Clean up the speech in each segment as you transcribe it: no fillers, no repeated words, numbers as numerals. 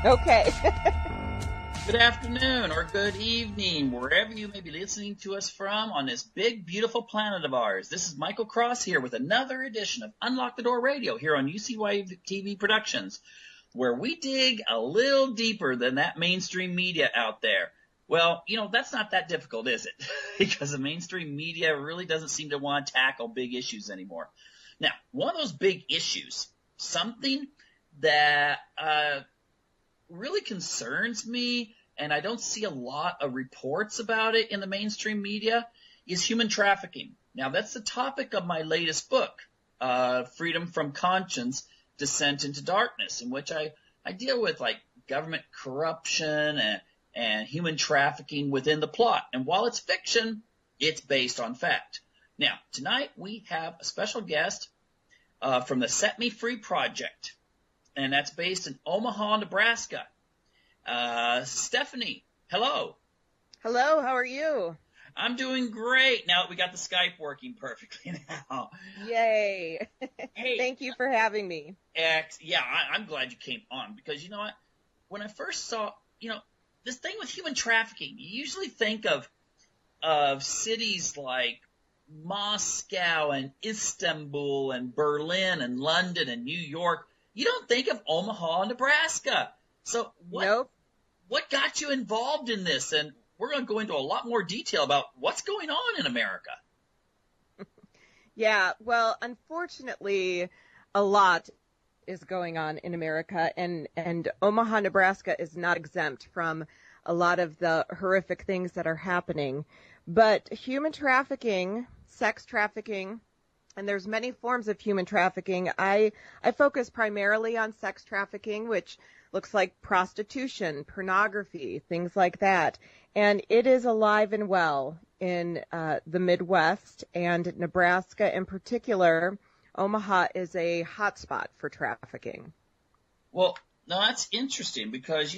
Okay. Good afternoon or good evening, wherever you may be listening to us from on this big, beautiful planet of ours. This is Michael Cross here with another edition of Unlock the Door Radio here on UCY TV Productions, where we dig a little deeper than that mainstream media out there. Well, that's not that difficult, is it? Because the mainstream media really doesn't seem to want to tackle big issues anymore. Now, one of those big issues, something that really concerns me, and I don't see a lot of reports about it in the mainstream media, is human trafficking. Now, that's the topic of my latest book, Freedom from Conscience, Descent into Darkness, in which I deal with government corruption and human trafficking within the plot. And while it's fiction, it's based on fact. Now, tonight we have a special guest from the Set Me Free Project, and that's based in Omaha, Nebraska. Stephanie, hello. Hello, how are you? I'm doing great. Now that we got the Skype working perfectly now. Yay. Hey, thank you for having me. I'm glad you came on, because you know what? When I first saw, this thing with human trafficking, you usually think of cities like Moscow and Istanbul and Berlin and London and New York. You don't think of Omaha, Nebraska. So Nope. What got you involved in this? And we're going to go into a lot more detail about what's going on in America. Yeah, well, unfortunately, a lot is going on in America, and Omaha, Nebraska is not exempt from a lot of the horrific things that are happening. But human trafficking, sex trafficking, and there's many forms of human trafficking. I focus primarily on sex trafficking, which looks like prostitution, pornography, things like that. And it is alive and well in the Midwest, and Nebraska in particular. Omaha is a hotspot for trafficking. Well, now that's interesting because,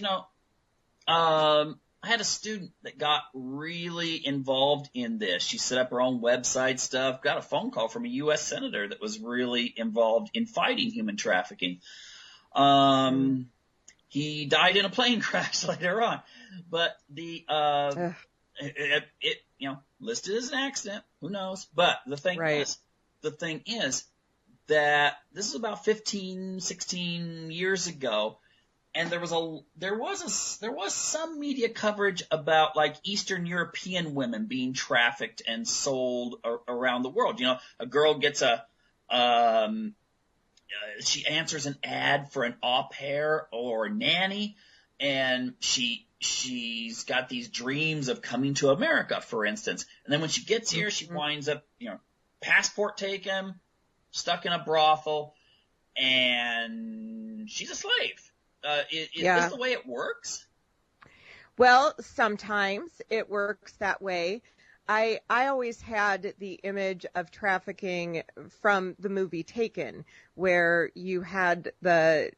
I had a student that got really involved in this. She set up her own website stuff, got a phone call from a U.S. senator that was really involved in fighting human trafficking. He died in a plane crash later on, but it listed as an accident. Who knows? But the thing is that this is about 15, 16 years ago. And there was some media coverage about Eastern European women being trafficked and sold around the world. A girl gets she answers an ad for an au pair or a nanny, and she's got these dreams of coming to America, for instance. And then when she gets here, she winds up, passport taken, stuck in a brothel, and she's a slave. Is this the way it works? Well, sometimes it works that way. I always had the image of trafficking from the movie Taken, where you had the,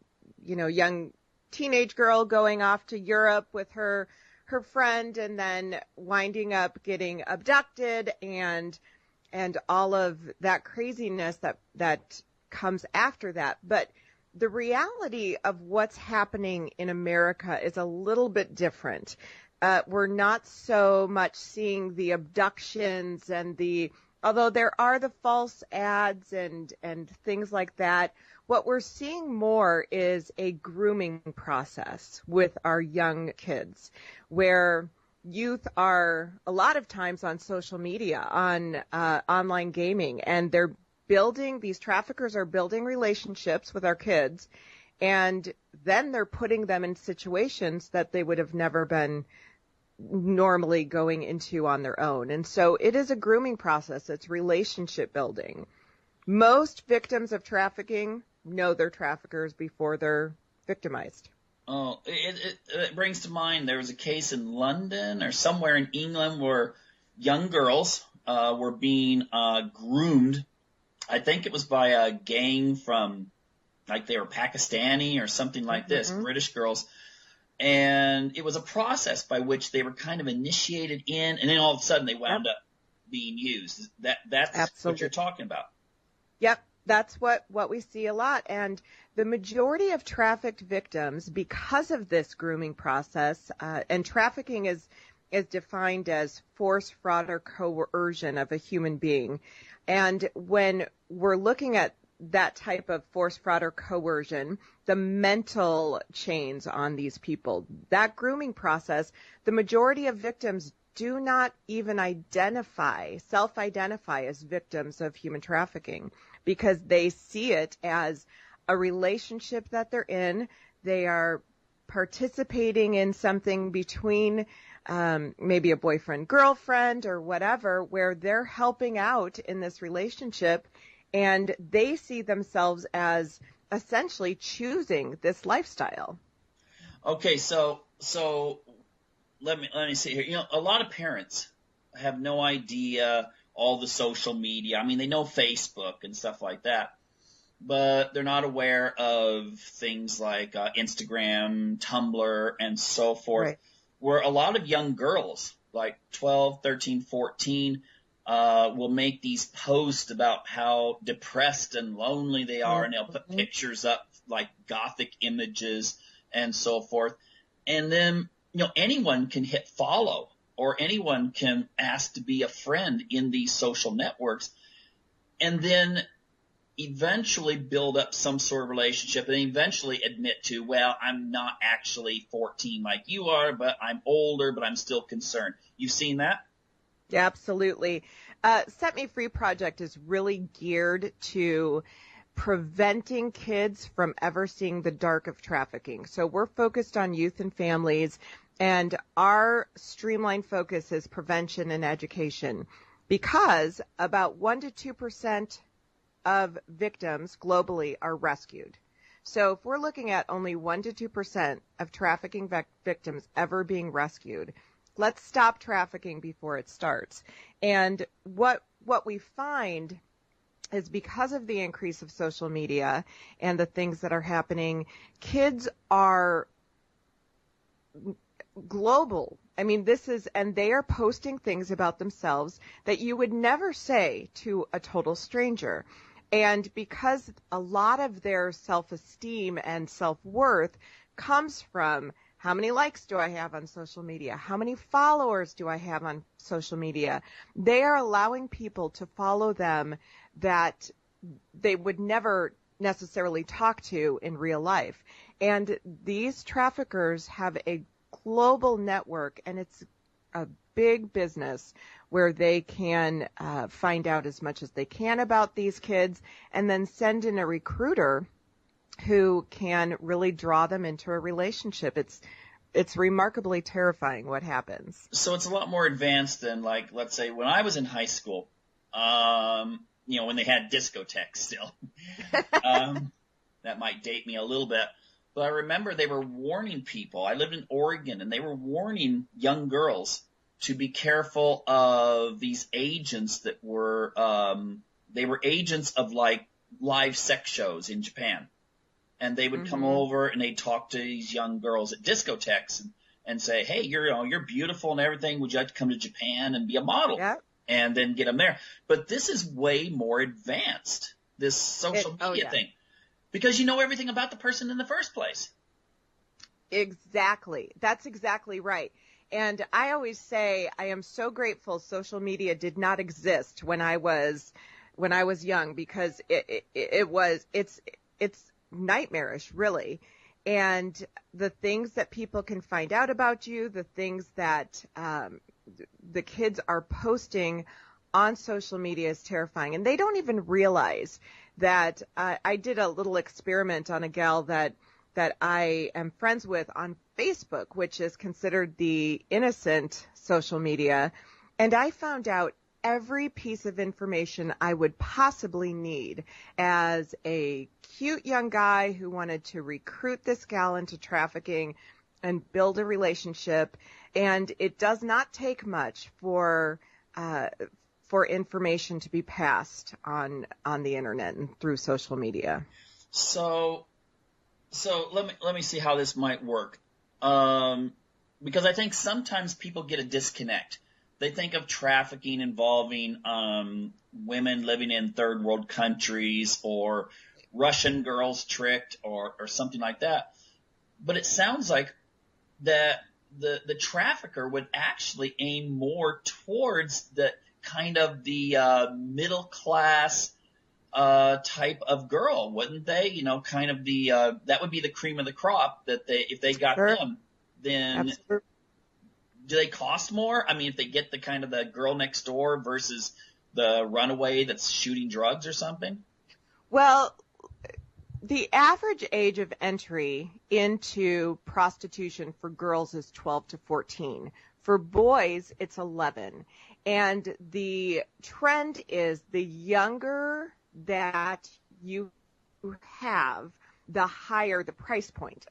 young teenage girl going off to Europe with her friend and then winding up getting abducted and all of that craziness that comes after that. But the reality of what's happening in America is a little bit different. We're not so much seeing the abductions although there are the false ads and things like that. What we're seeing more is a grooming process with our young kids, where youth are a lot of times on social media, on online gaming, and these traffickers are building relationships with our kids, and then they're putting them in situations that they would have never been normally going into on their own. And so it is a grooming process. It's relationship building. Most victims of trafficking know they're traffickers before they're victimized. Oh, it brings to mind there was a case in London or somewhere in England where young girls were being groomed. I think it was by a gang from, they were Pakistani or something like this, British girls. And it was a process by which they were kind of initiated in, and then all of a sudden they wound up being used. That's Absolutely what you're talking about. Yep. That's what we see a lot. And the majority of trafficked victims, because of this grooming process, and trafficking is defined as force, fraud, or coercion of a human being. And when we're looking at that type of force, fraud, or coercion, the mental chains on these people, that grooming process, the majority of victims do not even self-identify as victims of human trafficking, because they see it as a relationship that they're in. They are participating in something between maybe a boyfriend, girlfriend, or whatever, where they're helping out in this relationship, and they see themselves as essentially choosing this lifestyle. Okay, so let me see here. You know, a lot of parents have no idea all the social media. I mean, they know Facebook and stuff like that, but they're not aware of things like Instagram, Tumblr, and so forth, right, where a lot of young girls, like 12, 13, 14, will make these posts about how depressed and lonely they are, and they'll put pictures up like gothic images and so forth. And then, you know, anyone can hit follow, or anyone can ask to be a friend in these social networks, and then eventually build up some sort of relationship, and eventually admit to, well, I'm not actually 14 like you are, but I'm older, but I'm still concerned. You've seen that? Yeah, absolutely. Set Me Free Project is really geared to preventing kids from ever seeing the dark of trafficking. So we're focused on youth and families, and our streamlined focus is prevention and education, because about 1% to 2% of victims globally are rescued. So if we're looking at only 1% to 2% of trafficking victims ever being rescued, let's stop trafficking before it starts. And what we find is, because of the increase of social media and the things that are happening, kids are global. I mean, and they are posting things about themselves that you would never say to a total stranger. And because a lot of their self-esteem and self-worth comes from, how many likes do I have on social media? How many followers do I have on social media? They are allowing people to follow them that they would never necessarily talk to in real life. And these traffickers have a global network, and it's a big business where they can find out as much as they can about these kids, and then send in a recruiter who can really draw them into a relationship. It's remarkably terrifying what happens. So it's a lot more advanced than, like, let's say when I was in high school, you know, when they had discotheques still. That might date me a little bit. But I remember they were warning people. I lived in Oregon, and they were warning young girls to be careful of these agents that were they were agents of, like, live sex shows in Japan. And they would come over and they'd talk to these young girls at discotheques and say, hey, you're beautiful and everything. Would you like to come to Japan and be a model? Yeah. And then get them there. But this is way more advanced, this social media thing, because you know everything about the person in the first place. Exactly. That's exactly right. And I always say I am so grateful social media did not exist when I was young, because it's nightmarish, really. And the things that people can find out about you, the things that the kids are posting on social media is terrifying. And they don't even realize that I did a little experiment on a gal that I am friends with on Facebook, which is considered the innocent social media. And I found out every piece of information I would possibly need as a cute young guy who wanted to recruit this gal into trafficking and build a relationship. And it does not take much for information to be passed on the internet and through social media. So let me see how this might work. Because I think sometimes people get a disconnect they think of trafficking involving women living in third world countries or Russian girls tricked or something like that. But it sounds like that the trafficker would actually aim more towards the kind of the middle class type of girl, wouldn't they? You know, kind of the that would be the cream of the crop that if they got Sure. them, then Absolutely. do they cost more? I mean, if they get the kind of the girl next door versus the runaway that's shooting drugs or something? Well, the average age of entry into prostitution for girls is 12 to 14. For boys, it's 11. And the trend is the younger that you have, the higher the price point,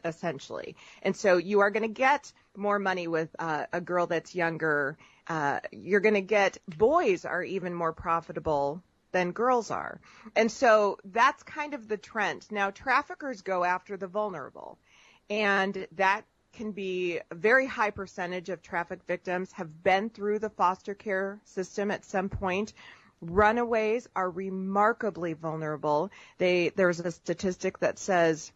essentially. And so you are going to get more money with a girl that's younger. You're going to get boys are even more profitable than girls are. And so that's kind of the trend. Now, traffickers go after the vulnerable, and that can be a very high percentage of traffic victims have been through the foster care system at some point. Runaways are remarkably vulnerable. There's a statistic that says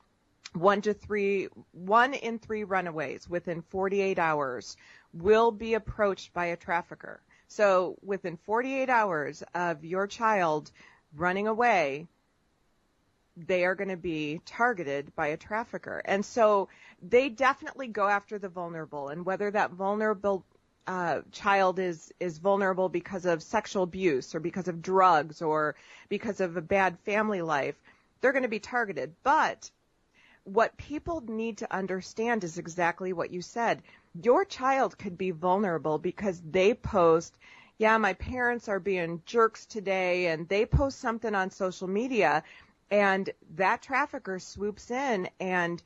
1 in 3 runaways within 48 hours will be approached by a trafficker. So within 48 hours of your child running away, they are going to be targeted by a trafficker. And so they definitely go after the vulnerable, and whether that vulnerable child is vulnerable because of sexual abuse or because of drugs or because of a bad family life, they're going to be targeted. But what people need to understand is exactly what you said. Your child could be vulnerable because they post, yeah, my parents are being jerks today, and they post something on social media, and that trafficker swoops in and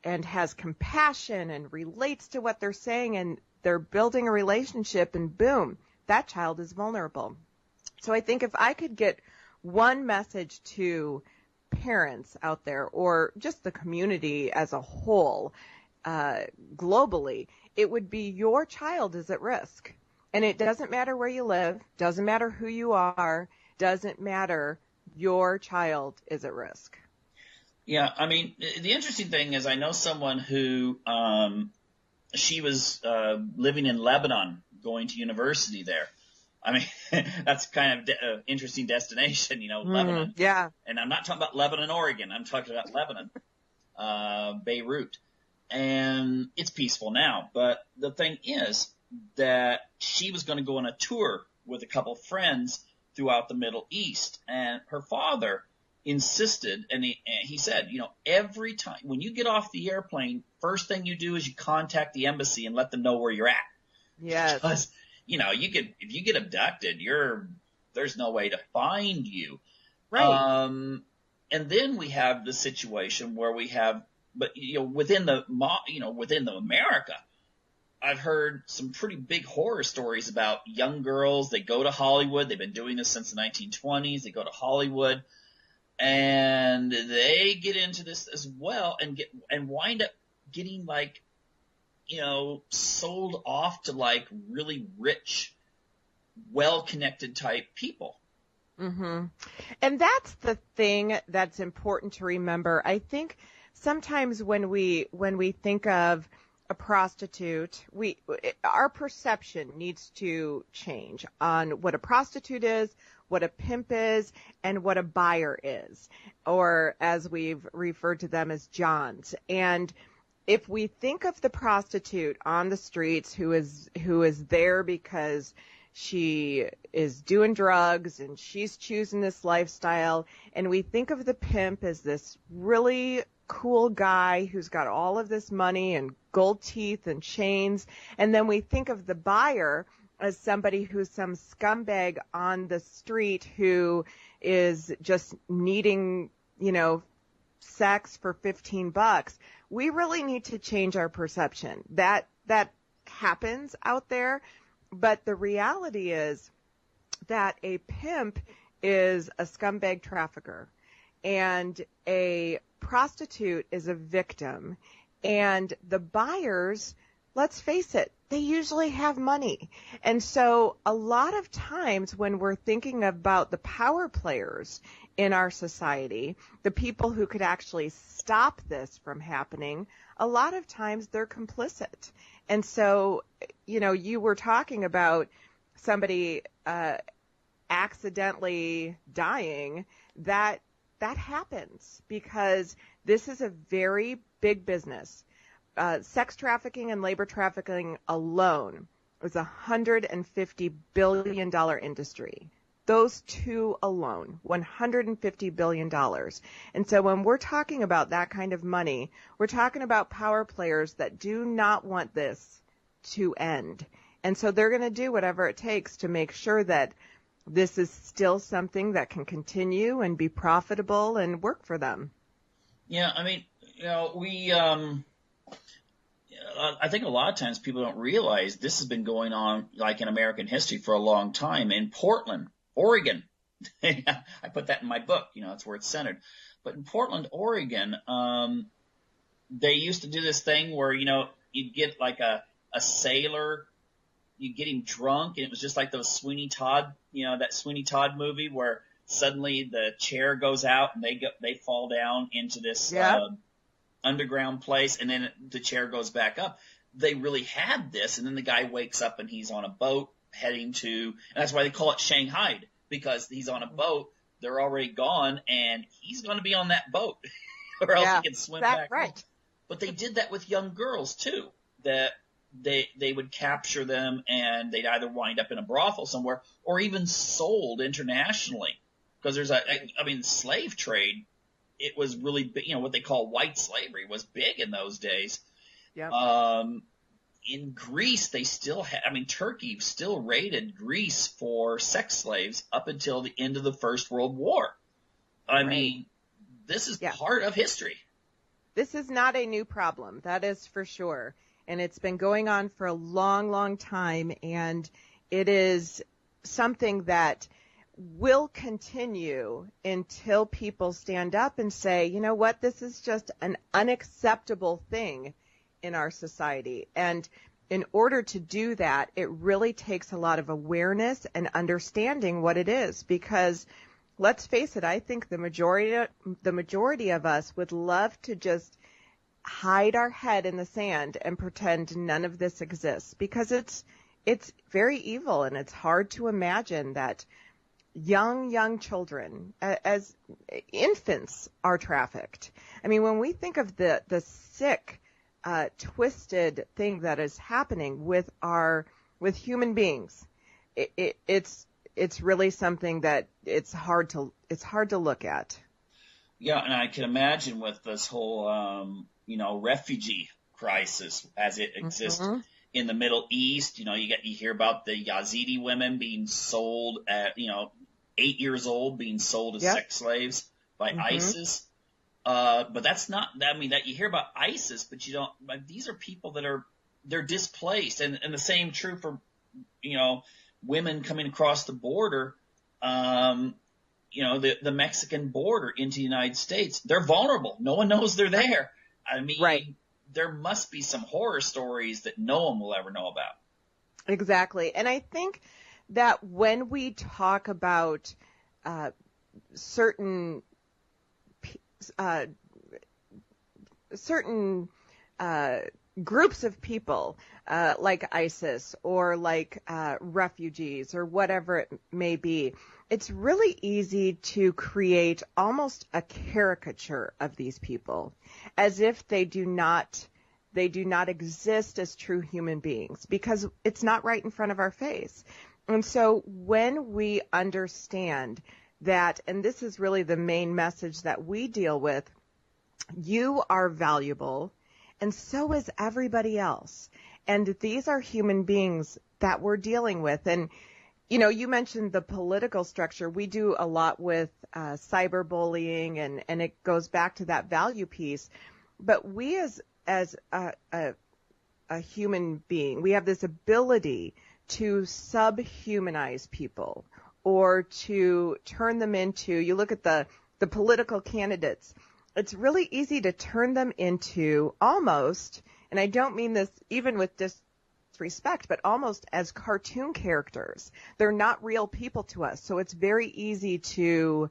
has compassion and relates to what they're saying, and they're building a relationship, and boom, that child is vulnerable. So I think if I could get one message to parents out there, or just the community as a whole, globally, it would be your child is at risk. And it doesn't matter where you live, doesn't matter who you are, doesn't matter, your child is at risk. Yeah, I mean, the interesting thing is I know someone who she was living in Lebanon, going to university there. I mean, that's kind of an interesting destination, you know, Lebanon. Yeah. And I'm not talking about Lebanon, Oregon. I'm talking about Lebanon, Beirut. And it's peaceful now. But the thing is that she was going to go on a tour with a couple of friends throughout the Middle East. And her father insisted, and he said, you know, every time when you get off the airplane, first thing you do is you contact the embassy and let them know where you're at. Yes. Because, you know, if you get abducted, there's no way to find you. Right. And then we have the situation where we have, but you know, within the America, I've heard some pretty big horror stories about young girls. They go to Hollywood. They've been doing this since the 1920s. They go to Hollywood, and they get into this as well, and wind up getting, like, you know, sold off to like really rich, well-connected type people. Mm-hmm. And that's the thing that's important to remember. I think sometimes when we think of a prostitute, our perception needs to change on what a prostitute is, what a pimp is, and what a buyer is, or as we've referred to them as Johns. And if we think of the prostitute on the streets who is there because she is doing drugs and she's choosing this lifestyle, and we think of the pimp as this really cool guy who's got all of this money and gold teeth and chains, and then we think of the buyer as somebody who's some scumbag on the street who is just needing, you know, sex for $15, we really need to change our perception. That happens out there, but the reality is that a pimp is a scumbag trafficker, and a prostitute is a victim, and the buyers, let's face it, they usually have money. And so a lot of times when we're thinking about the power players in our society, the people who could actually stop this from happening, a lot of times they're complicit. And so, you were talking about somebody accidentally dying. That happens because this is a very big business. Sex trafficking and labor trafficking alone is a $150 billion industry. Those two alone, $150 billion. And so when we're talking about that kind of money, we're talking about power players that do not want this to end. And so they're going to do whatever it takes to make sure that this is still something that can continue and be profitable and work for them. Yeah, I mean, I think a lot of times people don't realize this has been going on like in American history for a long time. In Portland, Oregon, I put that in my book, that's where it's centered. But in Portland, Oregon, they used to do this thing where, you'd get like a sailor, you'd get him drunk, and it was just like those Sweeney Todd, that Sweeney Todd movie where suddenly the chair goes out and they fall down into this underground place, and then the chair goes back up. They really had this, and then the guy wakes up and he's on a boat heading to, and that's why they call it Shanghai, because he's on a boat, they're already gone, and he's going to be on that boat, or else he can swim back. Right. Home. But they did that with young girls too, that they would capture them, and they'd either wind up in a brothel somewhere, or even sold internationally, because there's the slave trade. It was really big, what they call white slavery was big in those days. Yep. In Greece, they still Turkey still raided Greece for sex slaves up until the end of the First World War. I mean, this is part of history. This is not a new problem. That is for sure. And it's been going on for a long, long time. And it is something that will continue until people stand up and say, you know what, this is just an unacceptable thing in our society. And in order to do that, it really takes a lot of awareness and understanding what it is, because let's face it, I think the majority of us would love to just hide our head in the sand and pretend none of this exists, because it's very evil, and it's hard to imagine that young children, as infants, are trafficked. I mean, when we think of the sick, twisted thing that is happening with human beings, it's really something that it's hard to look at. Yeah, and I can imagine with this whole refugee crisis as it exists in the Middle East. You hear about the Yazidi women being sold at 8 years old, being sold as sex slaves by ISIS. But that's not, that you hear about ISIS, but you don't, these are people that they're displaced. And the same true for, women coming across the border, the Mexican border into the United States. They're vulnerable. No one knows they're there. There must be some horror stories that no one will ever know about. Exactly. And I think that when we talk about certain groups of people, like ISIS or like refugees or whatever it may be, it's really easy to create almost a caricature of these people, as if they do not exist as true human beings, because it's not right in front of our face. And so when we understand that, and this is really the main message that we deal with, you are valuable, and so is everybody else. And these are human beings that we're dealing with. And, you mentioned the political structure. We do a lot with cyberbullying, and it goes back to that value piece. But we as a human being, we have this ability to subhumanize people, or to turn them into, you look at the political candidates, it's really easy to turn them into almost, and I don't mean this even with disrespect, but almost as cartoon characters. They're not real people to us, so it's very easy to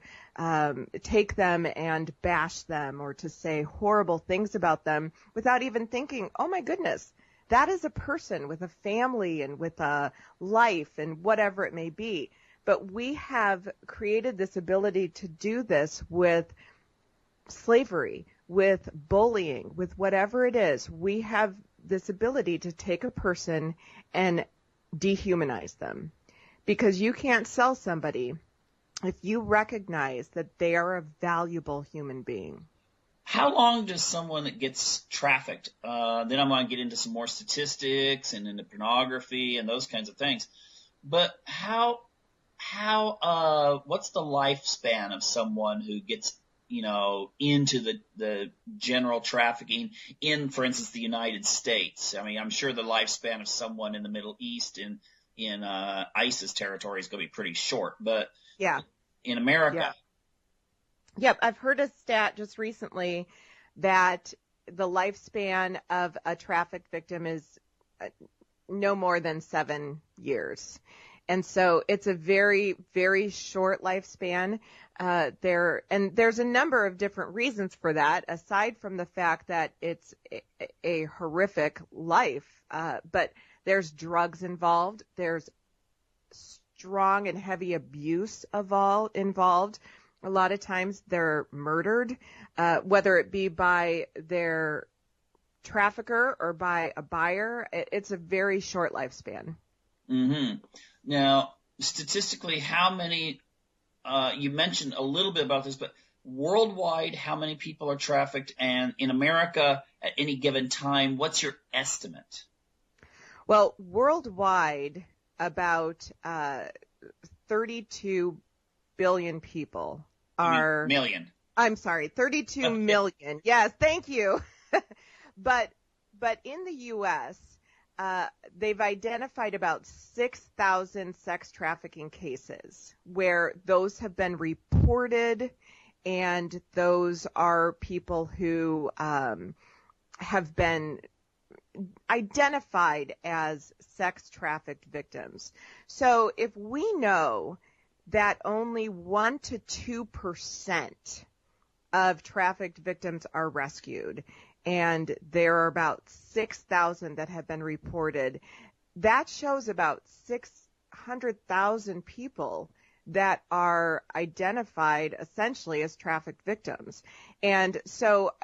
take them and bash them or to say horrible things about them without even thinking, oh my goodness, that is a person with a family and with a life and whatever it may be. But we have created this ability to do this with slavery, with bullying, with whatever it is. We have this ability to take a person and dehumanize them, because you can't sell somebody if you recognize that they are a valuable human being. How long does someone that gets trafficked, then I'm going to get into some more statistics and into pornography and those kinds of things, but what's the lifespan of someone who gets, into the general trafficking in, for instance, the United States? I mean, I'm sure the lifespan of someone in the Middle East in ISIS territory is going to be pretty short, but yeah, in America. Yeah. Yep, I've heard a stat just recently that the lifespan of a trafficked victim is no more than 7 years. And so it's a very, very short lifespan. There's a number of different reasons for that, aside from the fact that it's a horrific life. But there's drugs involved. There's strong and heavy abuse involved. A lot of times they're murdered, whether it be by their trafficker or by a buyer. It's a very short lifespan. Mm-hmm. Now, statistically, how many, you mentioned a little bit about this, but worldwide, how many people are trafficked? And in America, at any given time, what's your estimate? Well, worldwide, about 32 billion people are... Million. I'm sorry, 32 million. Yes, thank you. But in the U.S., they've identified about 6,000 sex trafficking cases where those have been reported, and those are people who have been identified as sex trafficked victims. So if we know that only 1 to 2% of trafficked victims are rescued, and there are about 6,000 that have been reported, that shows about 600,000 people that are identified essentially as trafficked victims. And so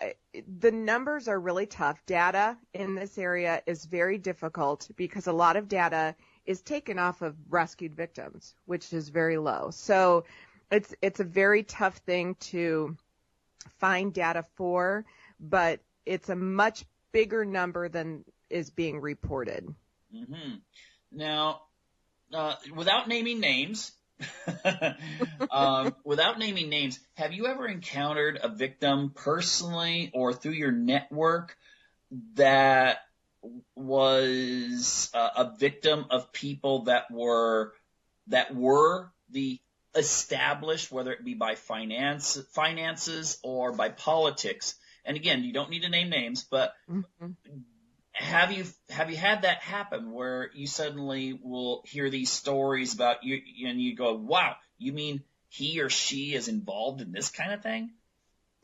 the numbers are really tough. Data in this area is very difficult because a lot of data is taken off of rescued victims, which is very low. So it's a very tough thing to find data for, but it's a much bigger number than is being reported. Mm-hmm. Now, without naming names, have you ever encountered a victim personally or through your network that was a victim of people that were the established, whether it be by finances or by politics? And again, you don't need to name names, but mm-hmm. Have you had that happen where you suddenly will hear these stories about you and you go, wow, you mean he or she is involved in this kind of thing?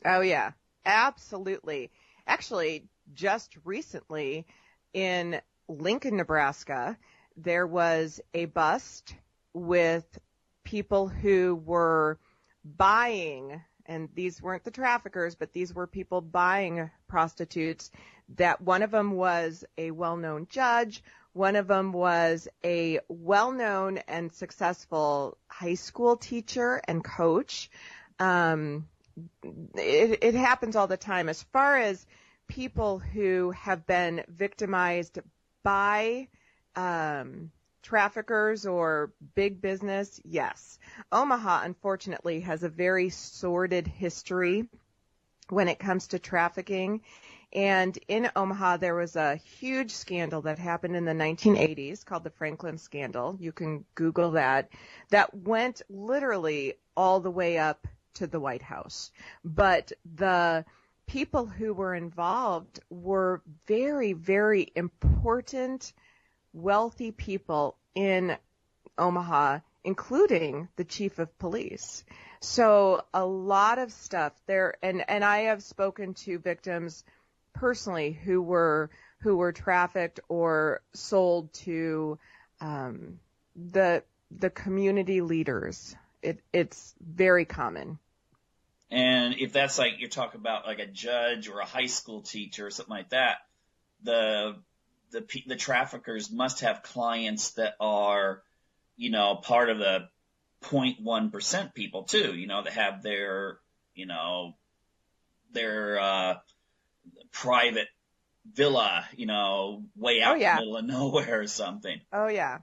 Oh, yeah, absolutely. Actually, just recently in Lincoln, Nebraska, there was a bust with people who were buying, and these weren't the traffickers, but these were people buying prostitutes, that one of them was a well-known judge, one of them was a well-known and successful high school teacher and coach. It happens all the time. As far as people who have been victimized by traffickers or big business, yes. Omaha, unfortunately, has a very sordid history when it comes to trafficking. And in Omaha, there was a huge scandal that happened in the 1980s called the Franklin Scandal. You can Google that. That went literally all the way up to the White House. But the people who were involved were very, very important, wealthy people in Omaha, including the chief of police. So a lot of stuff there, and I have spoken to victims personally who were trafficked or sold to the community leaders. It's very common. And if that's like you're talking about like a judge or a high school teacher or something like that, the traffickers must have clients that are, part of the 0.1% people too, that have their private villa, way out in the middle of nowhere or something. Oh yeah.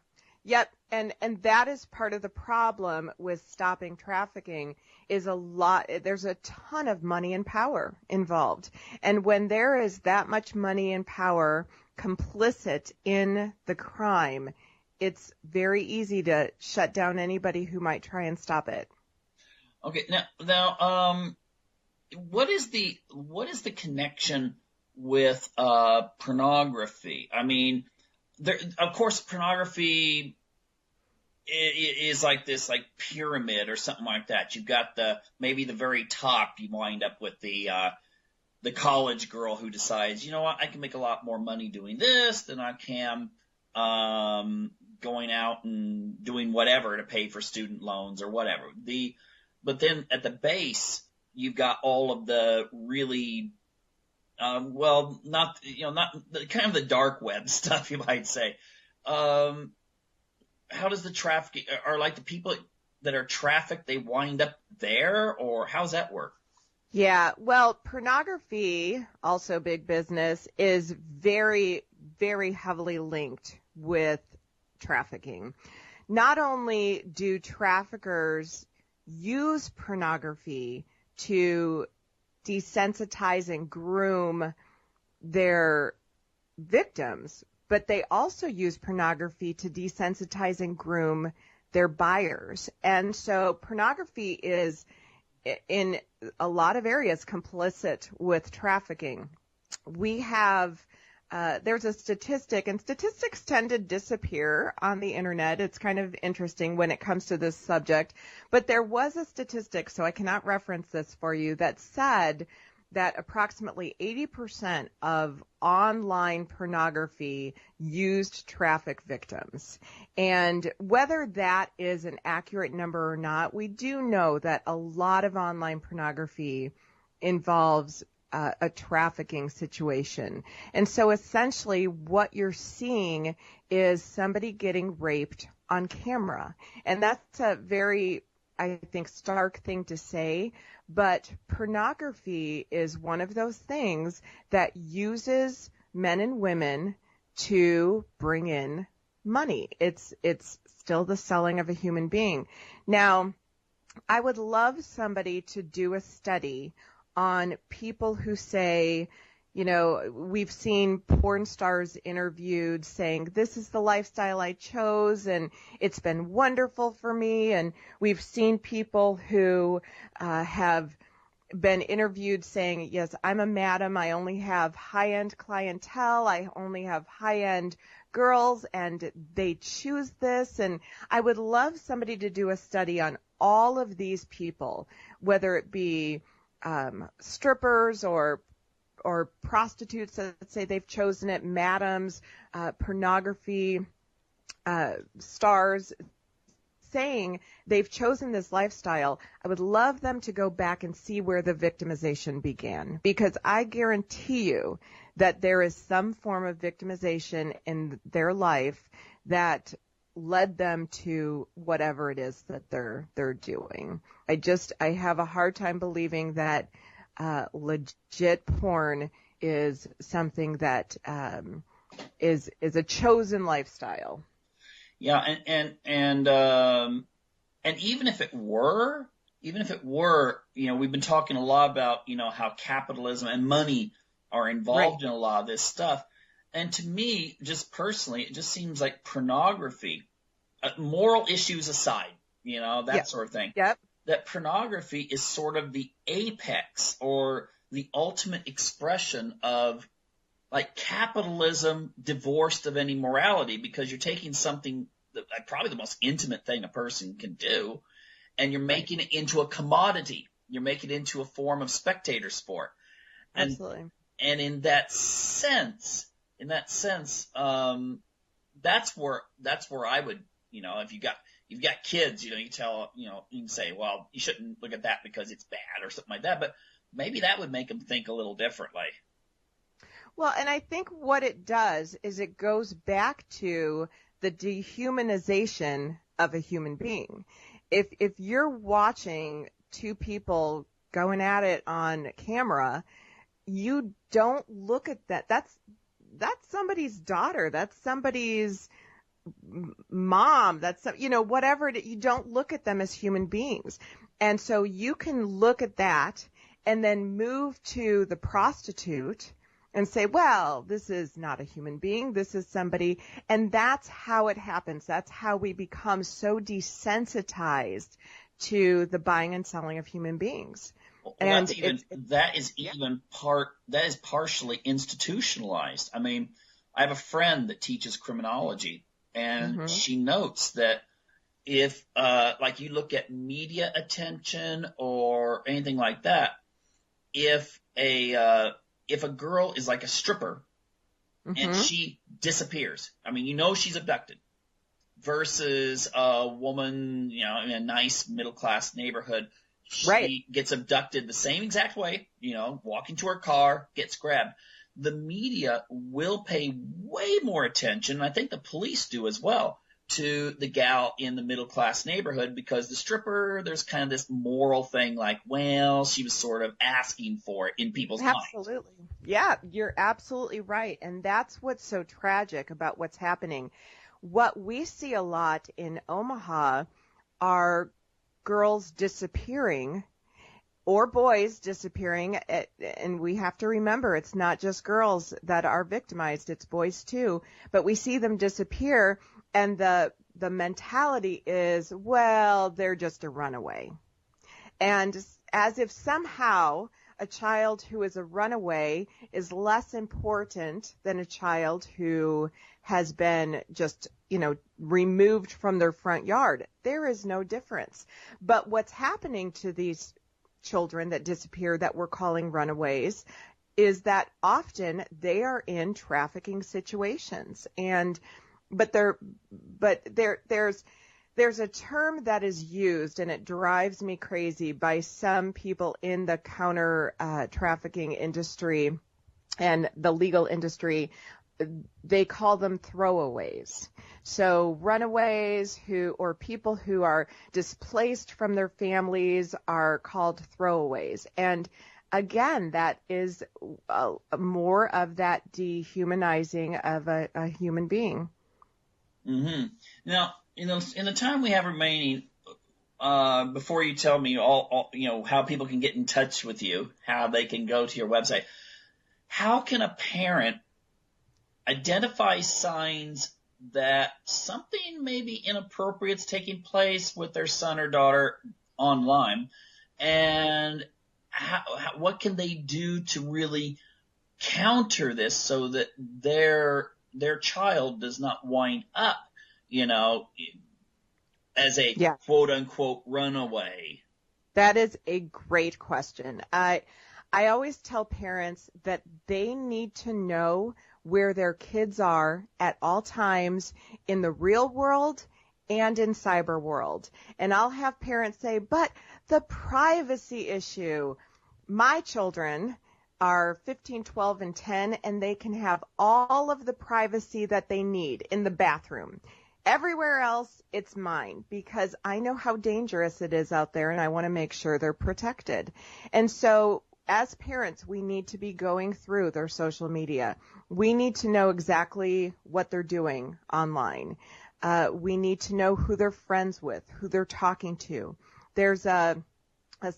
Yep. And that is part of the problem with stopping trafficking is there's a ton of money and power involved. And when there is that much money and power complicit in the crime, it's very easy to shut down anybody who might try and stop it. Okay. Now, what is the connection with pornography? I mean, of course, pornography is like this like pyramid or something like that. You've got maybe the very top, you wind up with the college girl who decides, you know what, I can make a lot more money doing this than I can going out and doing whatever to pay for student loans or whatever. But then at the base, you've got all of the really not kind of the dark web stuff, you might say. How does the trafficking, are like the people that are trafficked, they wind up there, or how's that work? Yeah, well, pornography, also big business, is very, very heavily linked with trafficking. Not only do traffickers use pornography to desensitize and groom their victims, but they also use pornography to desensitize and groom their buyers. And so pornography is, in a lot of areas, complicit with trafficking. We have, there's a statistic, and statistics tend to disappear on the internet. It's kind of interesting when it comes to this subject. But there was a statistic, so I cannot reference this for you, that said that approximately 80% of online pornography used traffic victims. And whether that is an accurate number or not, we do know that a lot of online pornography involves a trafficking situation. And so essentially what you're seeing is somebody getting raped on camera. And that's a very, I think, stark thing to say. But pornography is one of those things that uses men and women to bring in money. It's still the selling of a human being. Now, I would love somebody to do a study on people who say, we've seen porn stars interviewed saying, this is the lifestyle I chose and it's been wonderful for me. And we've seen people who have been interviewed saying, yes, I'm a madam. I only have high-end clientele. I only have high-end girls and they choose this. And I would love somebody to do a study on all of these people, whether it be strippers or prostitutes, let's say they've chosen it, madams, pornography stars, saying they've chosen this lifestyle. I would love them to go back and see where the victimization began, because I guarantee you that there is some form of victimization in their life that led them to whatever it is that they're doing. I have a hard time believing that legit porn is something that is a chosen lifestyle. Yeah, and even if it were, we've been talking a lot about, how capitalism and money are involved in a lot of this stuff. And to me, just personally, it just seems like pornography, moral issues aside, that sort of thing. Yep. That pornography is sort of the apex or the ultimate expression of like capitalism divorced of any morality, because you're taking something that probably the most intimate thing a person can do, and you're making it into a commodity. You're making it into a form of spectator sport. And, Absolutely. And in that sense, that's where I would, if you've got kids, you can say, well, you shouldn't look at that because it's bad or something like that. But maybe that would make them think a little differently. Well, and I think what it does is it goes back to the dehumanization of a human being. If you're watching two people going at it on camera, you don't look at that. That's somebody's daughter. That's somebody's mom. That's whatever. You don't look at them as human beings. And so you can look at that and then move to the prostitute and say, well, this is not a human being. This is somebody. And that's how it happens. That's how we become so desensitized to the buying and selling of human beings. Well, that is partially institutionalized. I mean, I have a friend that teaches criminology, and she notes that if, like you look at media attention or anything like that, if a girl is like a stripper and she disappears, I mean, she's abducted, versus a woman, in a nice middle-class neighborhood, she gets abducted the same exact way, walking to her car, gets grabbed. The media will pay way more attention, and I think the police do as well, to the gal in the middle-class neighborhood, because the stripper, there's kind of this moral thing like, well, she was sort of asking for it in people's minds. Absolutely. Yeah, you're absolutely right. And that's what's so tragic about what's happening. What we see a lot in Omaha are girls disappearing or boys disappearing. And we have to remember, it's not just girls that are victimized, it's boys too. But we see them disappear, and the mentality is, well, they're just a runaway. And as if somehow a child who is a runaway is less important than a child who has been just, removed from their front yard. There is no difference. But what's happening to these children that disappear that we're calling runaways is that often they are in trafficking situations. But there's a term that is used, and it drives me crazy, by some people in the counter trafficking industry and the legal industry. They call them throwaways. So runaways or people who are displaced from their families are called throwaways. And again, that is more of that dehumanizing of a human being. Mm-hmm. Now, in the time we have remaining, before you tell me all how people can get in touch with you, how they can go to your website, how can a parent identify signs that something maybe inappropriate is taking place with their son or daughter online, and what can they do to really counter this so that their child does not wind up, as a quote unquote runaway? That is a great question. I always tell parents that they need to know where their kids are at all times in the real world and in cyber world. And I'll have parents say, but the privacy issue, my children are 15, 12, and 10, and they can have all of the privacy that they need in the bathroom. Everywhere else, it's mine, because I know how dangerous it is out there, and I want to make sure they're protected. And so as parents, we need to be going through their social media. We need to know exactly what they're doing online. We need to know who they're friends with, who they're talking to. There's a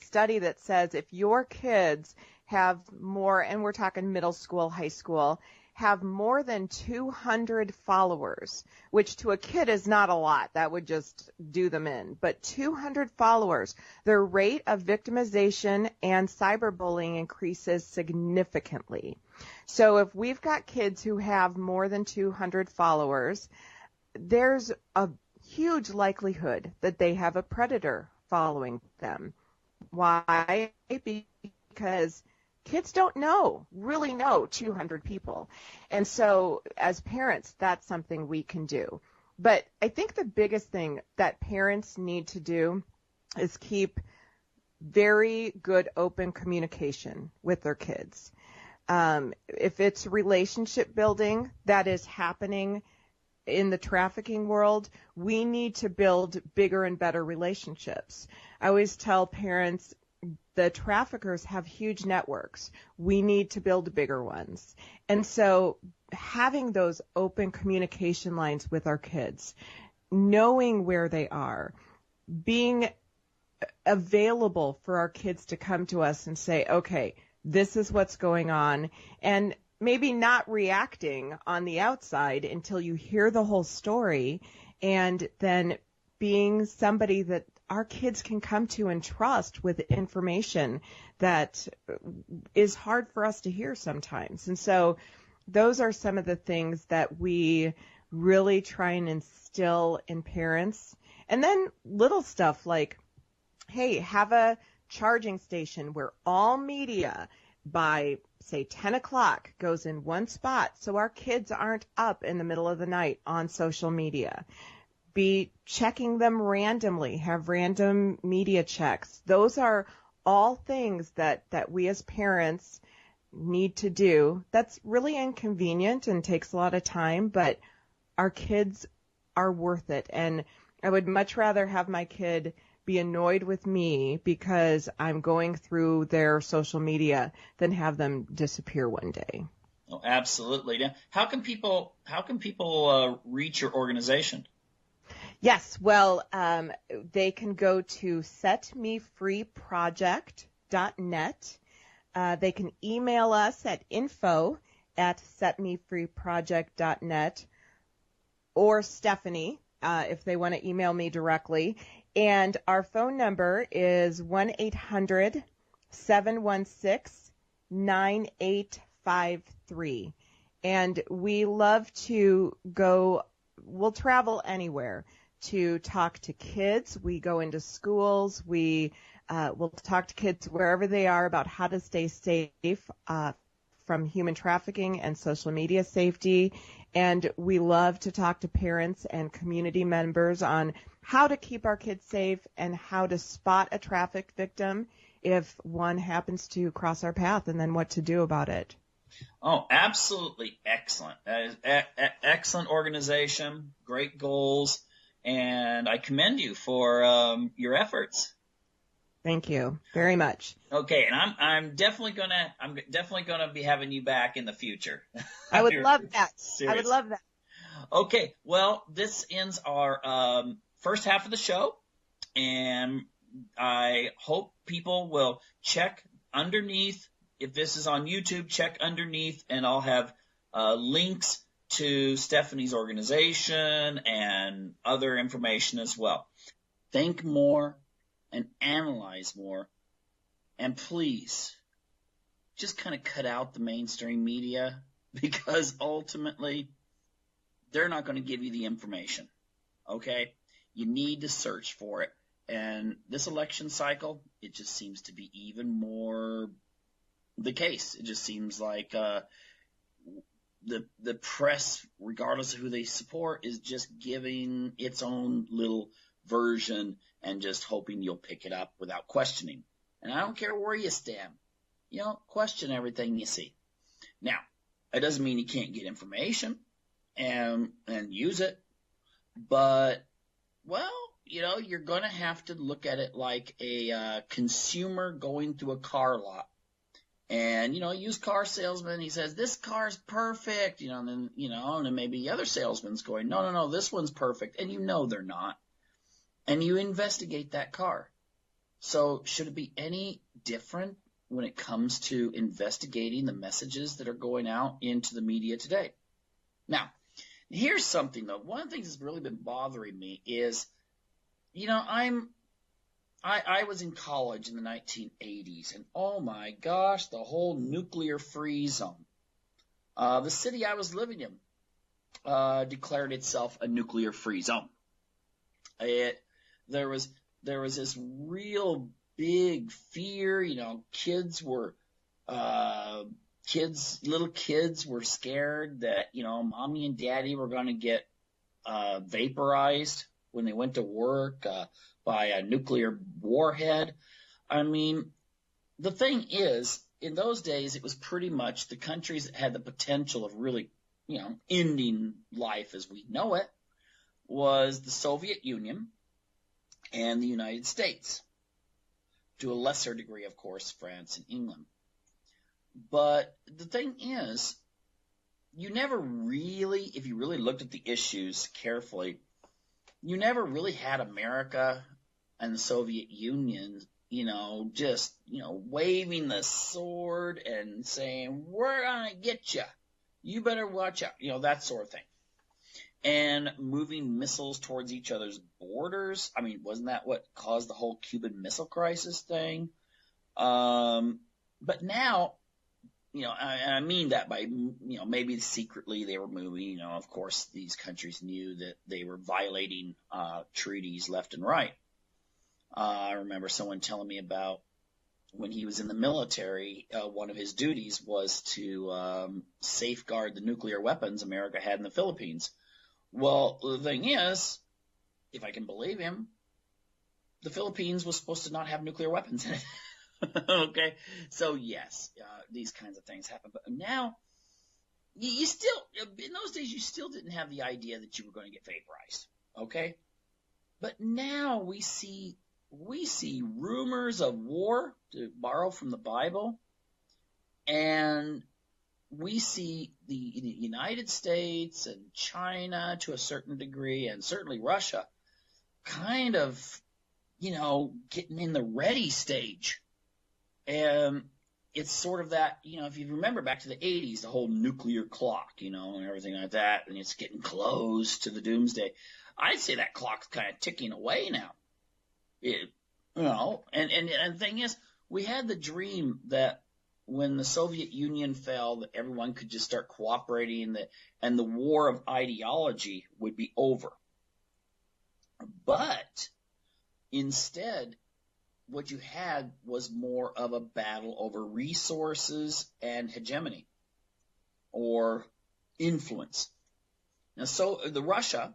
study that says if your kids have more, and we're talking middle school, high school, have more than 200 followers, which to a kid is not a lot. That would just do them in. But 200 followers, their rate of victimization and cyberbullying increases significantly. So if we've got kids who have more than 200 followers, there's a huge likelihood that they have a predator following them. Why? Because kids don't really know 200 people. And so as parents, that's something we can do. But I think the biggest thing that parents need to do is keep very good open communication with their kids. If it's relationship building that is happening in the trafficking world, we need to build bigger and better relationships. I always tell parents, the traffickers have huge networks. We need to build bigger ones. And so having those open communication lines with our kids, knowing where they are, being available for our kids to come to us and say, okay, this is what's going on, and maybe not reacting on the outside until you hear the whole story, and then being somebody that our kids can come to and trust with information that is hard for us to hear sometimes. And so those are some of the things that we really try and instill in parents. And then little stuff like, hey, have a charging station where all media by, say, 10 o'clock goes in one spot so our kids aren't up in the middle of the night on social media. Be checking them randomly, have random media checks. Those are all things that we as parents need to do. That's really inconvenient and takes a lot of time, but our kids are worth it. And I would much rather have my kid be annoyed with me because I'm going through their social media than have them disappear one day. Oh, absolutely. Now, how can people reach your organization? Yes, well, they can go to setmefreeproject.net. They can email us at info@setmefreeproject.net, or Stephanie, if they want to email me directly. And our phone number is 1-800-716-9853. And we love to we'll travel anywhere to talk to kids. We go into schools. We'll talk to kids wherever they are about how to stay safe from human trafficking and social media safety. And we love to talk to parents and community members on how to keep our kids safe and how to spot a trafficked victim if one happens to cross our path, and then what to do about it. Oh, absolutely excellent. That is excellent organization, great goals, and I commend you for your efforts. Thank you very much. Okay, and I'm definitely gonna be having you back in the future. I would love that. Seriously. I would love that. Okay, well, this ends our first half of the show, and I hope people will check underneath. If this is on YouTube, check underneath, and I'll have links to Stephanie's organization and other information as well. Think more and analyze more, and please just kind of cut out the mainstream media, because ultimately they're not going to give you the information, okay? You need to search for it. And this election cycle, it just seems to be even more the case. It just seems like the press, regardless of who they support, is just giving its own little version and just hoping you'll pick it up without questioning. And I don't care where you stand. Question everything you see. Now, that doesn't mean you can't get information and use it, but, well, you're going to have to look at it like a consumer going through a car lot. And, a used car salesman, he says, this car's perfect, and then maybe the other salesman's going, no, this one's perfect. And they're not. And you investigate that car. So should it be any different when it comes to investigating the messages that are going out into the media today. Now, here's something, though. One of the things that's really been bothering me is, I was in college in the 1980s, and oh my gosh, the whole nuclear-free zone. The city I was living in declared itself a nuclear-free zone. There was this real big fear. Little kids were scared that mommy and daddy were going to get vaporized when they went to work by a nuclear warhead. I mean, the thing is, in those days, it was pretty much the countries that had the potential of really, ending life as we know it was the Soviet Union and the United States. To a lesser degree, of course, France and England. But the thing is, you never really, if you really looked at the issues carefully, you never really had America and the Soviet Union, just, waving the sword and saying, we're going to get you. You better watch out. That sort of thing. And moving missiles towards each other's borders. I mean, wasn't that what caused the whole Cuban Missile Crisis thing? But now, I mean that by, maybe secretly they were moving. Of course, these countries knew that they were violating treaties left and right. I remember someone telling me about when he was in the military, one of his duties was to safeguard the nuclear weapons America had in the Philippines. Well, the thing is, if I can believe him, the Philippines was supposed to not have nuclear weapons in it. Okay? So, yes, these kinds of things happen. But now, you still, in those days, you still didn't have the idea that you were going to get vaporized. Okay? But now we see rumors of war, to borrow from the Bible, and we see the United States and China to a certain degree, and certainly Russia, kind of, getting in the ready stage. And it's sort of that, if you remember back to the 80s, the whole nuclear clock, and everything like that, and it's getting close to the doomsday. I'd say that clock's kind of ticking away now. And the thing is, we had the dream that when the Soviet Union fell, that everyone could just start cooperating, and the war of ideology would be over. But instead, what you had was more of a battle over resources and hegemony or influence. Now, so the Russia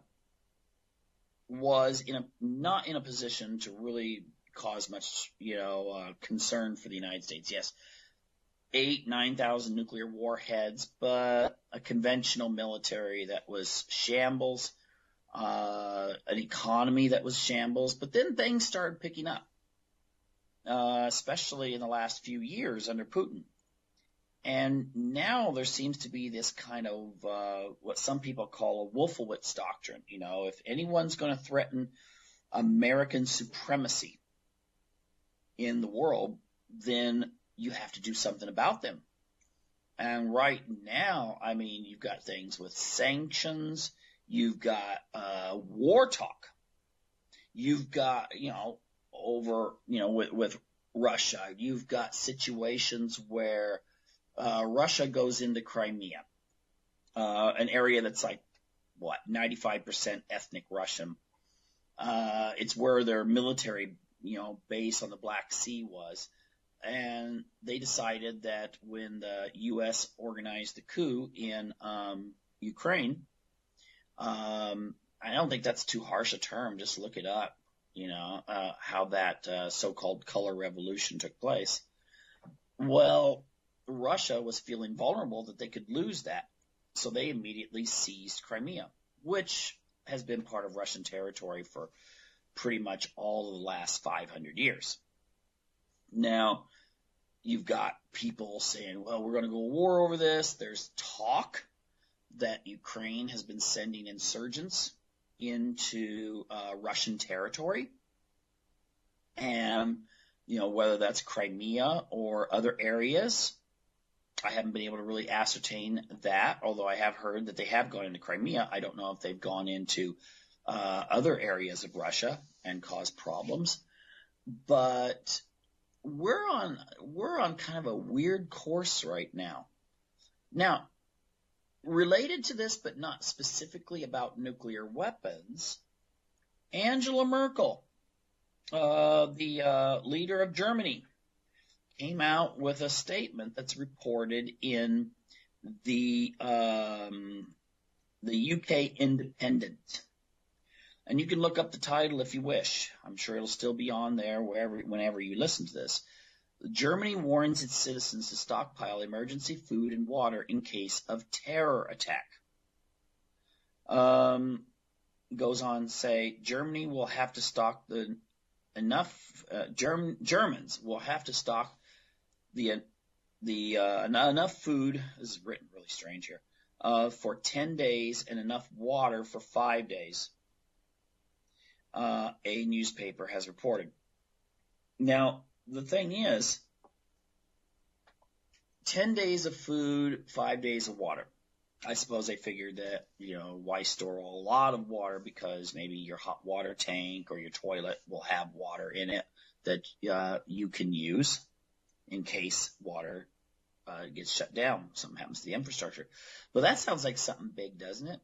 was not in a position to really cause much, concern for the United States. Yes, 9,000 nuclear warheads, but a conventional military that was shambles, an economy that was shambles. But then things started picking up, especially in the last few years under Putin. And now there seems to be this kind of what some people call a Wolfowitz doctrine. If anyone's going to threaten American supremacy in the world, then you have to do something about them. And right now, I mean, you've got things with sanctions, you've got war talk, you've got, with Russia, you've got situations where Russia goes into Crimea, an area that's 95% ethnic Russian. It's where their military, base on the Black Sea was. And they decided that when the U.S. organized the coup in Ukraine, I don't think that's too harsh a term. Just look it up, how that so-called color revolution took place. Well, Russia was feeling vulnerable that they could lose that. So they immediately seized Crimea, which has been part of Russian territory for pretty much all of the last 500 years. Now, you've got people saying, well, we're going to go to war over this. There's talk that Ukraine has been sending insurgents into Russian territory. And whether that's Crimea or other areas. I haven't been able to really ascertain that, although I have heard that they have gone into Crimea. I don't know if they've gone into other areas of Russia and caused problems. But we're on kind of a weird course right now. Now, related to this, but not specifically about nuclear weapons, Angela Merkel, the leader of Germany, came out with a statement that's reported in the UK Independent. And you can look up the title if you wish. I'm sure it'll still be on there whenever you listen to this. Germany warns its citizens to stockpile emergency food and water in case of terror attack. Goes on to say Germany will have to stock Germans will have to stock enough food. This is written really strange here. For 10 days and enough water for 5 days. A newspaper has reported. Now, the thing is, 10 days of food, 5 days of water. I suppose they figured that, why store a lot of water, because maybe your hot water tank or your toilet will have water in it that you can use in case water gets shut down. Something happens to the infrastructure. But that sounds like something big, doesn't it?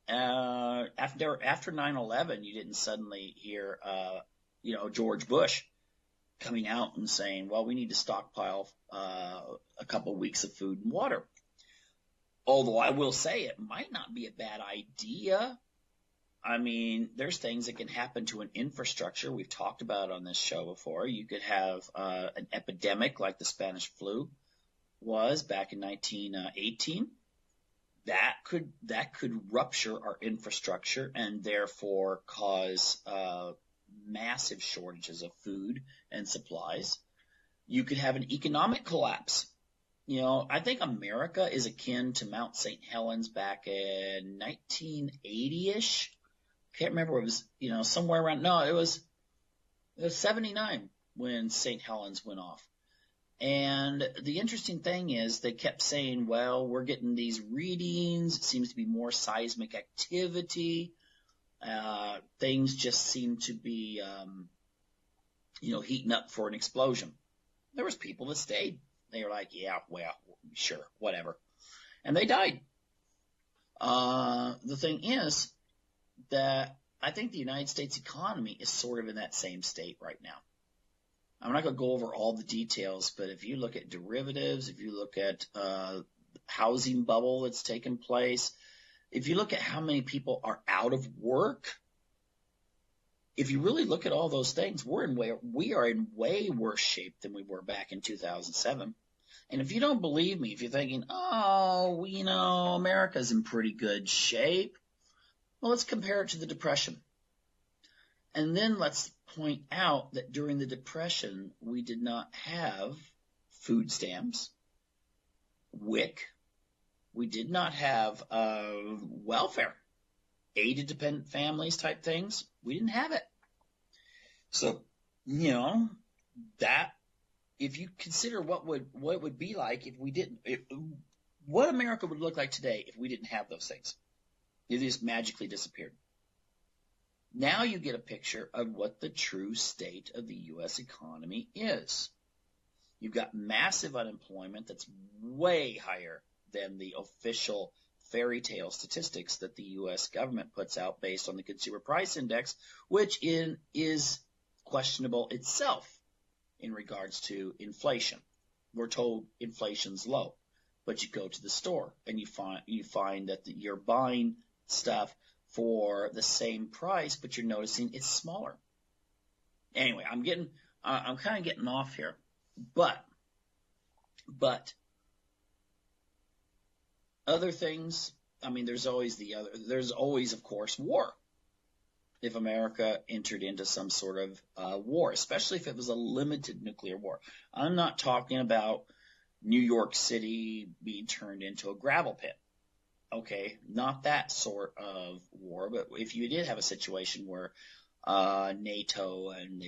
After 9/11, you didn't suddenly hear, George Bush coming out and saying, well, we need to stockpile a couple weeks of food and water. Although I will say it might not be a bad idea. I mean, there's things that can happen to an infrastructure. We've talked about it on this show before. You could have an epidemic like the Spanish flu was back in 1918. That could rupture our infrastructure and therefore cause massive shortages of food and supplies. You could have an economic collapse. I think America is akin to Mount St. Helens back in 1980-ish. Can't remember. It was, somewhere around. No, it was 79 when St. Helens went off. And the interesting thing is they kept saying, well, we're getting these readings. It seems to be more seismic activity. Things just seem to be, heating up for an explosion. There was people that stayed. They were like, yeah, well, sure, whatever. And they died. The thing is that I think the United States economy is sort of in that same state right now. I'm not going to go over all the details, but if you look at derivatives, if you look at housing bubble that's taken place, if you look at how many people are out of work, if you really look at all those things, we are in way worse shape than we were back in 2007. And if you don't believe me, if you're thinking, America's in pretty good shape, well, let's compare it to the Depression. And then let's point out that during the Depression, we did not have food stamps, WIC. We did not have welfare, aid-dependent families type things. We didn't have it. So, that, if you consider what it would be like if we didn't, what America would look like today if we didn't have those things. It just magically disappeared. Now you get a picture of what the true state of the U.S. economy is. You've got massive unemployment that's way higher than the official fairy tale statistics that the U.S. government puts out based on the Consumer Price Index, which is questionable itself in regards to inflation. We're told inflation's low, but you go to the store and you find that you're buying stuff for the same price, but you're noticing it's smaller. Anyway, I'm kind of getting off here, but other things, there's always, of course, war. If America entered into some sort of war, especially if it was a limited nuclear war. I'm not talking about New York City being turned into a gravel pit. Okay, not that sort of war, but if you did have a situation where NATO and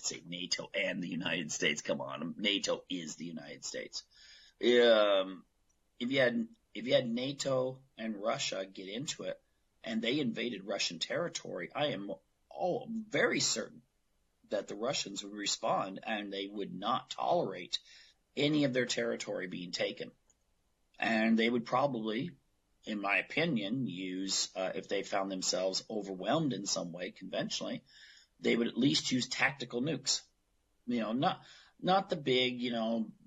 say NATO and the United States. Come on, NATO is the United States. If you had NATO and Russia get into it, and they invaded Russian territory, I am very certain that the Russians would respond, and they would not tolerate any of their territory being taken. And they would probably, in my opinion, use, if they found themselves overwhelmed in some way conventionally, they would at least use tactical nukes. Not the big,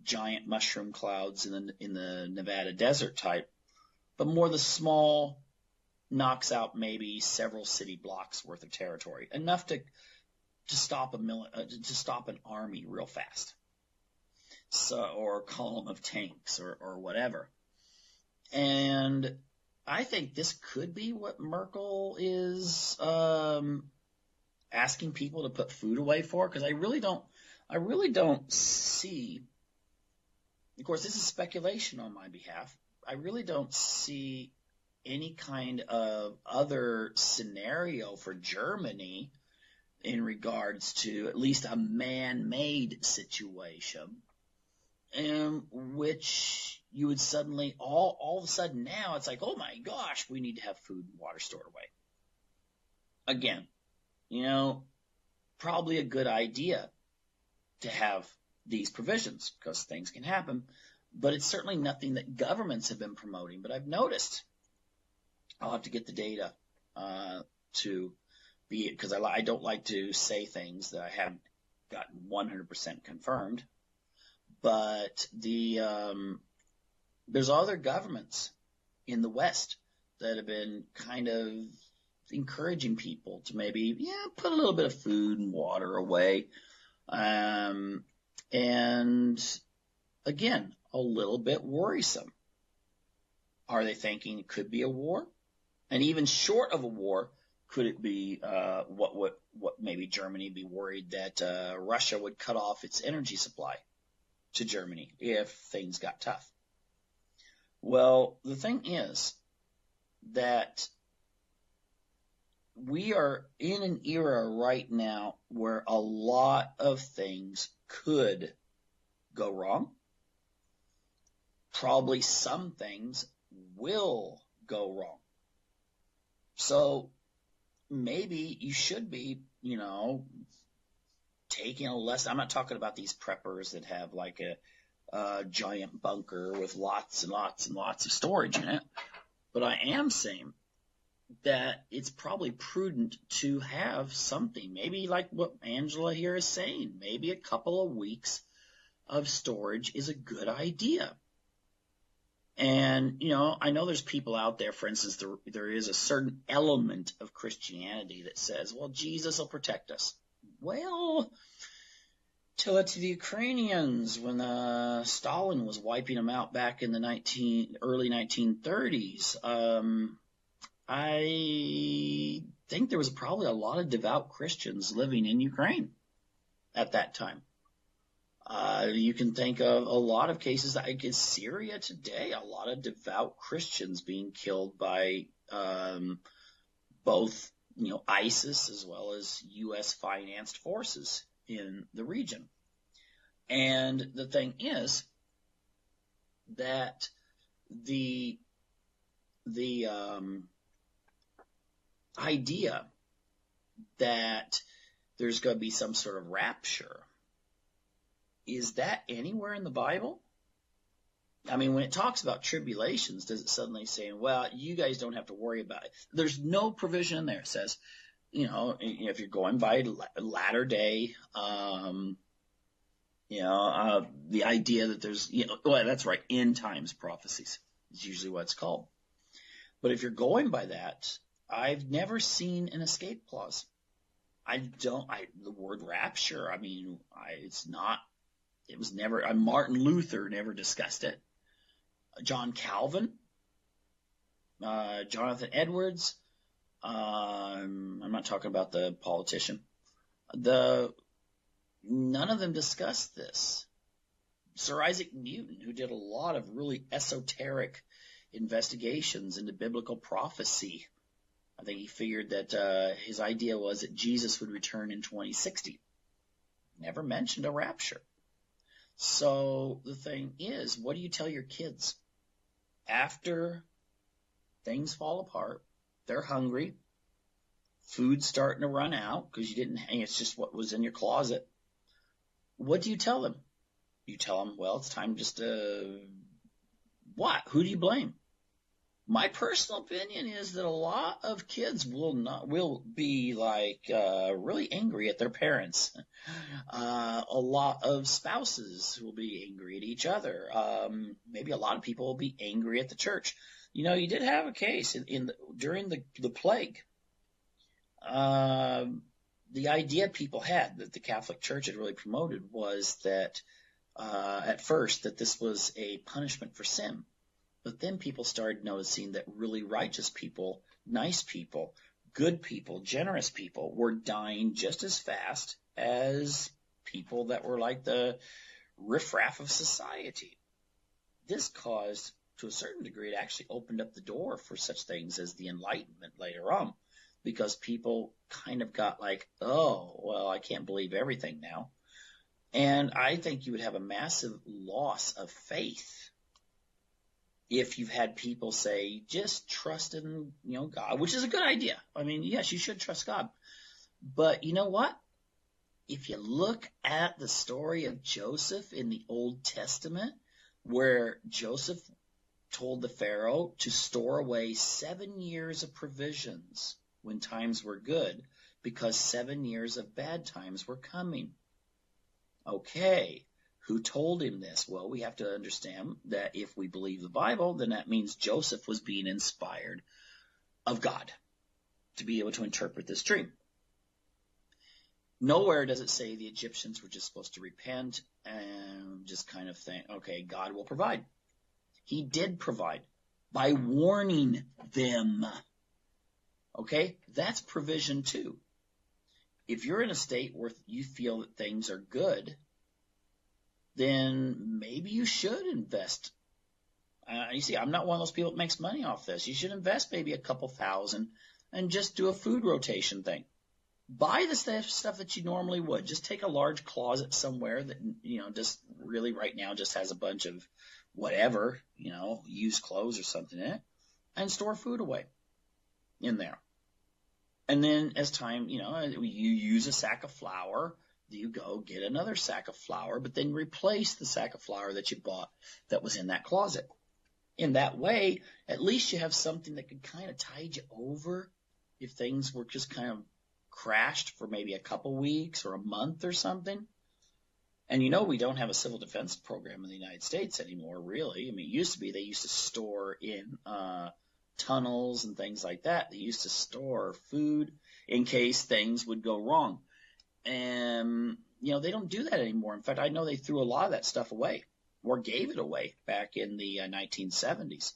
giant mushroom clouds in the Nevada desert type, but more the small, knocks out maybe several city blocks worth of territory, enough to stop an army real fast, or a column of tanks or whatever. And I think this could be what Merkel is asking people to put food away for, because I really don't see. Of course, this is speculation on my behalf. I really don't see any kind of other scenario for Germany in regards to at least a man-made situation, in which you would suddenly, all of a sudden now, it's like, oh my gosh, we need to have food and water stored away. Again, probably a good idea to have these provisions, because things can happen, but it's certainly nothing that governments have been promoting. But I've noticed, I'll have to get the data to be, because I don't like to say things that I haven't gotten 100% confirmed. But there's other governments in the West that have been kind of encouraging people to maybe, put a little bit of food and water away. And again, a little bit worrisome. Are they thinking it could be a war? And even short of a war, could it be what maybe Germany be worried that Russia would cut off its energy supply to Germany if things got tough? Well, the thing is that we are in an era right now where a lot of things could go wrong. Probably some things will go wrong. So maybe you should be, taking a lesson. I'm not talking about these preppers that have like a giant bunker with lots and lots and lots of storage in it. But I am saying that it's probably prudent to have something, maybe like what Angela here is saying, maybe a couple of weeks of storage is a good idea. And, I know there's people out there, for instance, there is a certain element of Christianity that says, well, Jesus will protect us. Well, tell it to the Ukrainians when Stalin was wiping them out back in the early 1930s. I think there was probably a lot of devout Christians living in Ukraine at that time. You can think of a lot of cases, like in Syria today, a lot of devout Christians being killed by both, ISIS as well as U.S. financed forces in the region. And the thing is that the idea that there's going to be some sort of rapture, is that anywhere in the Bible? I mean, when it talks about tribulations, does it suddenly say, well, you guys don't have to worry about it? There's no provision in there. It says, if you're going by latter day, the idea that there's, well, that's right, end times prophecies is usually what it's called. But if you're going by that, I've never seen an escape clause. The word rapture, it was never, Martin Luther never discussed it. John Calvin, Jonathan Edwards, I'm not talking about the politician. None of them discussed this. Sir Isaac Newton, who did a lot of really esoteric investigations into biblical prophecy, I think he figured that his idea was that Jesus would return in 2060. never mentioned a rapture. So the thing is, what do you tell your kids? After things fall apart, they're hungry, food's starting to run out because you didn't hang, it's just what was in your closet. What do you tell them? You tell them, well, it's time just to, what? Who do you blame? My personal opinion is that a lot of kids will be like really angry at their parents. A lot of spouses will be angry at each other. Maybe a lot of people will be angry at the church. You know, you did have a case during the plague. The idea people had that the Catholic Church had really promoted was that at first that this was a punishment for sin. But then people started noticing that really righteous people, nice people, good people, generous people were dying just as fast as people that were like the riffraff of society. This caused, to a certain degree, it actually opened up the door for such things as the Enlightenment later on, because people kind of got like, oh, well, I can't believe everything now. And I think you would have a massive loss of faith if you've had people say, just trust in, God, which is a good idea. I mean, yes, you should trust God. But you know what? If you look at the story of Joseph in the Old Testament, where Joseph told the Pharaoh to store away 7 years of provisions when times were good, because 7 years of bad times were coming. Okay. Who told him this? Well, we have to understand that if we believe the Bible, then that means Joseph was being inspired of God to be able to interpret this dream. Nowhere does it say the Egyptians were just supposed to repent and just kind of think, okay, God will provide. He did provide by warning them. Okay, that's provision too. If you're in a state where you feel that things are good, then maybe you should invest. You see, I'm not one of those people that makes money off this. You should invest maybe a couple $1,000 and just do a food rotation thing. Buy the stuff that you normally would. Just take a large closet somewhere that, just really right now just has a bunch of whatever, used clothes or something in it, and store food away in there. And then as time, you use a sack of flour, you go get another sack of flour, but then replace the sack of flour that you bought that was in that closet. In that way, at least you have something that could kind of tide you over if things were just kind of crashed for maybe a couple weeks or a month or something. And we don't have a civil defense program in the United States anymore, really. I mean, it used to be they used to store in tunnels and things like that. They used to store food in case things would go wrong. And, they don't do that anymore. In fact, I know they threw a lot of that stuff away or gave it away back in the 1970s.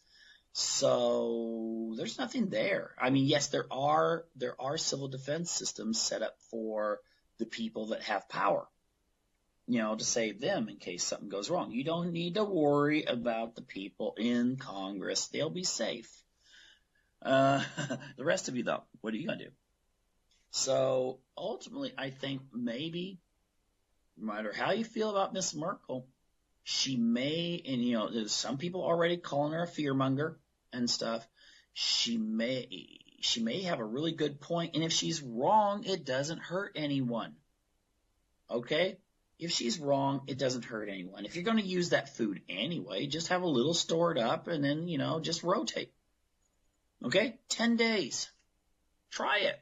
So there's nothing there. I mean, yes, there are civil defense systems set up for the people that have power, to save them in case something goes wrong. You don't need to worry about the people in Congress. They'll be safe. The rest of you, though, what are you going to do? So ultimately, I think maybe, no matter how you feel about Miss Merkel, she may, and there's some people already calling her a fearmonger and stuff. She may have a really good point, and if she's wrong, it doesn't hurt anyone. Okay? If she's wrong, it doesn't hurt anyone. If you're going to use that food anyway, just have a little stored up and then, just rotate. Okay? 10 days. Try it.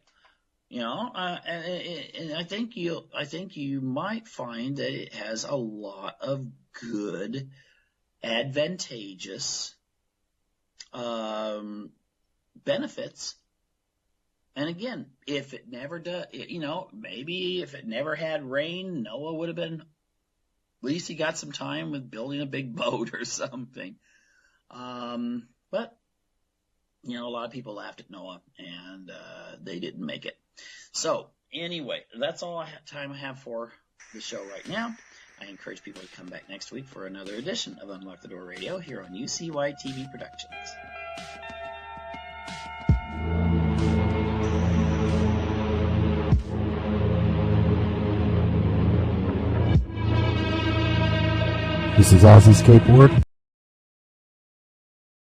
And I think you might find that it has a lot of good, advantageous benefits. And again, if it never does, maybe if it never had rain, Noah would have been, at least he got some time with building a big boat or something. But a lot of people laughed at Noah and they didn't make it. So anyway, that's all time I have for the show right now. I encourage people to come back next week for another edition of Unlock the Door Radio here on UCY TV Productions. This is Ozzy Skateboard.